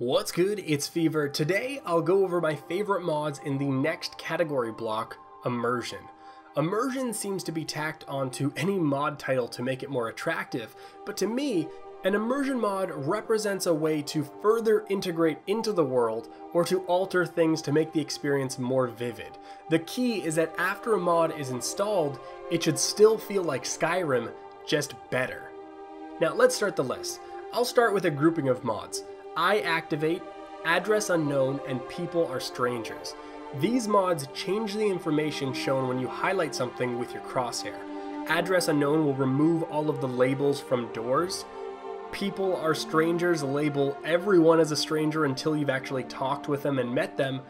What's good? It's Fever. Today I'll go over my favorite mods in the next category block, Immersion. Immersion seems to be tacked onto any mod title to make it more attractive, but to me, an immersion mod represents a way to further integrate into the world or to alter things to make the experience more vivid. The key is that after a mod is installed, it should still feel like Skyrim, just better. Now let's start the list. I'll start with a grouping of mods. Iactivate, Address Unknown, and People Are Strangers. These mods change the information shown when you highlight something with your crosshair. Address Unknown will remove all of the labels from doors. People Are Strangers label everyone as a stranger until you've actually talked with them and met them.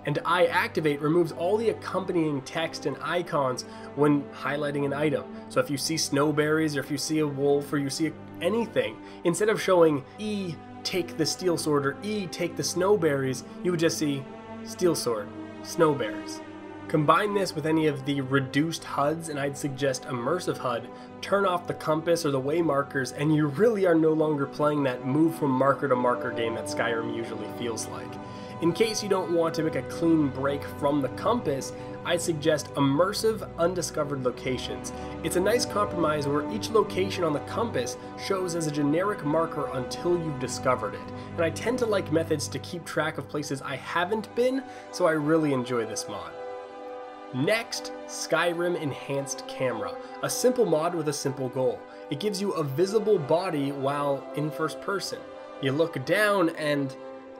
And Iactivate removes all the accompanying text and icons when highlighting an item. So if you see snowberries, or if you see a wolf, or you see anything, instead of showing E, take the steel sword, or E, take the snowberries, you would just see steel sword, snowberries. Combine this with any of the reduced HUDs, and I'd suggest Immersive Hud, turn off the compass or the way markers, and you really are no longer playing that move from marker to marker game that Skyrim usually feels like. In case you don't want to make a clean break from the compass, I suggest immersive undiscovered locations. It's a nice compromise where each location on the compass shows as a generic marker until you've discovered it. And I tend to like methods to keep track of places I haven't been, so I really enjoy this mod. Next, Skyrim Enhanced Camera, a simple mod with a simple goal. It gives you a visible body while in first person. You look down and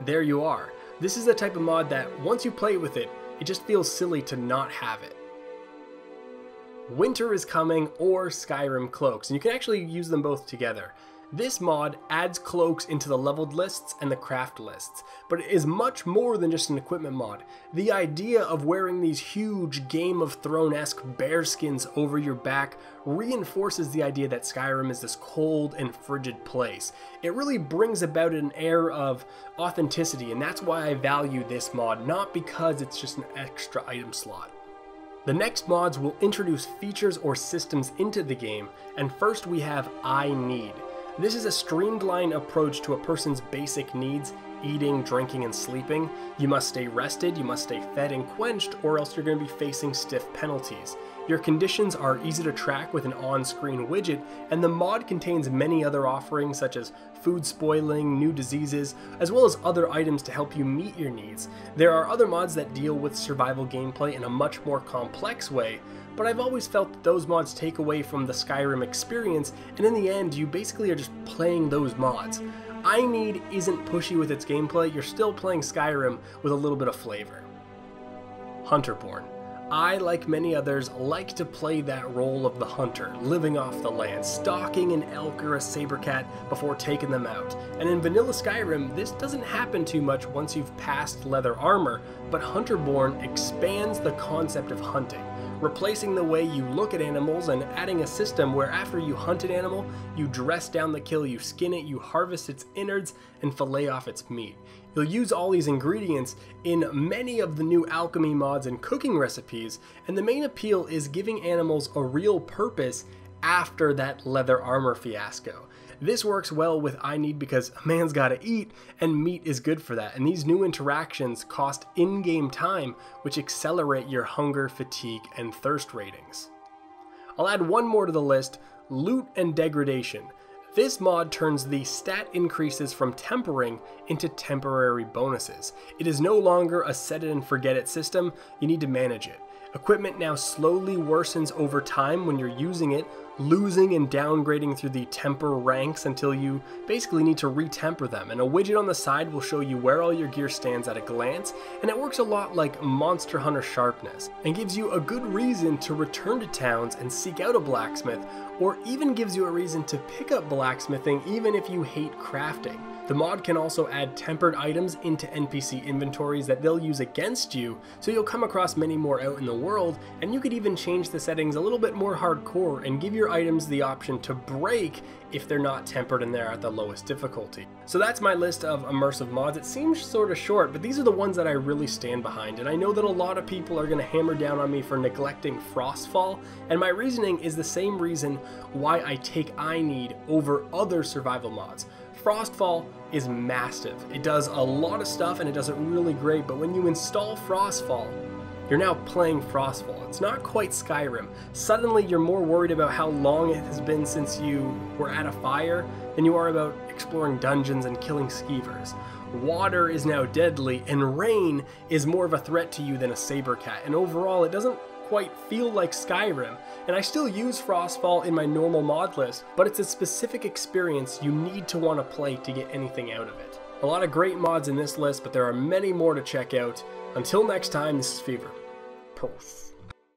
there you are. This is the type of mod that once you play with it, it just feels silly to not have it. Winter is Coming or Skyrim Cloaks, and you can actually use them both together. This mod adds cloaks into the leveled lists and the craft lists, but it is much more than just an equipment mod. The idea of wearing these huge Game of Thrones-esque bearskins over your back reinforces the idea that Skyrim is this cold and frigid place. It really brings about an air of authenticity, and that's why I value this mod, not because it's just an extra item slot. The next mods will introduce features or systems into the game, and first we have iNeed. This is a streamlined approach to a person's basic needs: eating, drinking, and sleeping. You must stay rested, you must stay fed and quenched, or else you're going to be facing stiff penalties. Your conditions are easy to track with an on-screen widget, and the mod contains many other offerings such as food spoiling, new diseases, as well as other items to help you meet your needs. There are other mods that deal with survival gameplay in a much more complex way, but I've always felt that those mods take away from the Skyrim experience, and in the end you basically are just playing those mods. iNeed isn't pushy with its gameplay, you're still playing Skyrim with a little bit of flavor. Hunterborn. I, like many others, like to play that role of the hunter, living off the land, stalking an elk or a sabercat before taking them out. And in vanilla Skyrim, this doesn't happen too much once you've passed leather armor, but Hunterborn expands the concept of hunting, replacing the way you look at animals and adding a system where after you hunt an animal, you dress down the kill, you skin it, you harvest its innards, and fillet off its meat. You'll use all these ingredients in many of the new alchemy mods and cooking recipes, and the main appeal is giving animals a real purpose after that leather armor fiasco. This works well with iNeed because a man's gotta eat, and meat is good for that, and these new interactions cost in-game time, which accelerate your hunger, fatigue, and thirst ratings. I'll add one more to the list: Loot and Degradation. This mod turns the stat increases from tempering into temporary bonuses. It is no longer a set it and forget it system, you need to manage it. Equipment now slowly worsens over time when you're using it, losing and downgrading through the temper ranks until you basically need to retemper them, and a widget on the side will show you where all your gear stands at a glance, and it works a lot like Monster Hunter Sharpness, and gives you a good reason to return to towns and seek out a blacksmith, or even gives you a reason to pick up blacksmithing even if you hate crafting. The mod can also add tempered items into NPC inventories that they'll use against you, so you'll come across many more out in the world, and you could even change the settings a little bit more hardcore and give your items the option to break if they're not tempered and they're at the lowest difficulty. So that's my list of immersive mods. It seems sort of short, but these are the ones that I really stand behind, and I know that a lot of people are going to hammer down on me for neglecting Frostfall, and my reasoning is the same reason why I take iNeed over other survival mods. Frostfall is massive. It does a lot of stuff and it does it really great, but when you install Frostfall, you're now playing Frostfall. It's not quite Skyrim. Suddenly you're more worried about how long it has been since you were at a fire than you are about exploring dungeons and killing skeevers. Water is now deadly, and rain is more of a threat to you than a saber cat, and overall it doesn't quite feel like Skyrim. And I still use Frostfall in my normal mod list, but it's a specific experience you need to want to play to get anything out of it. A lot of great mods in this list, but there are many more to check out. Until next time, this is Fever. Peace.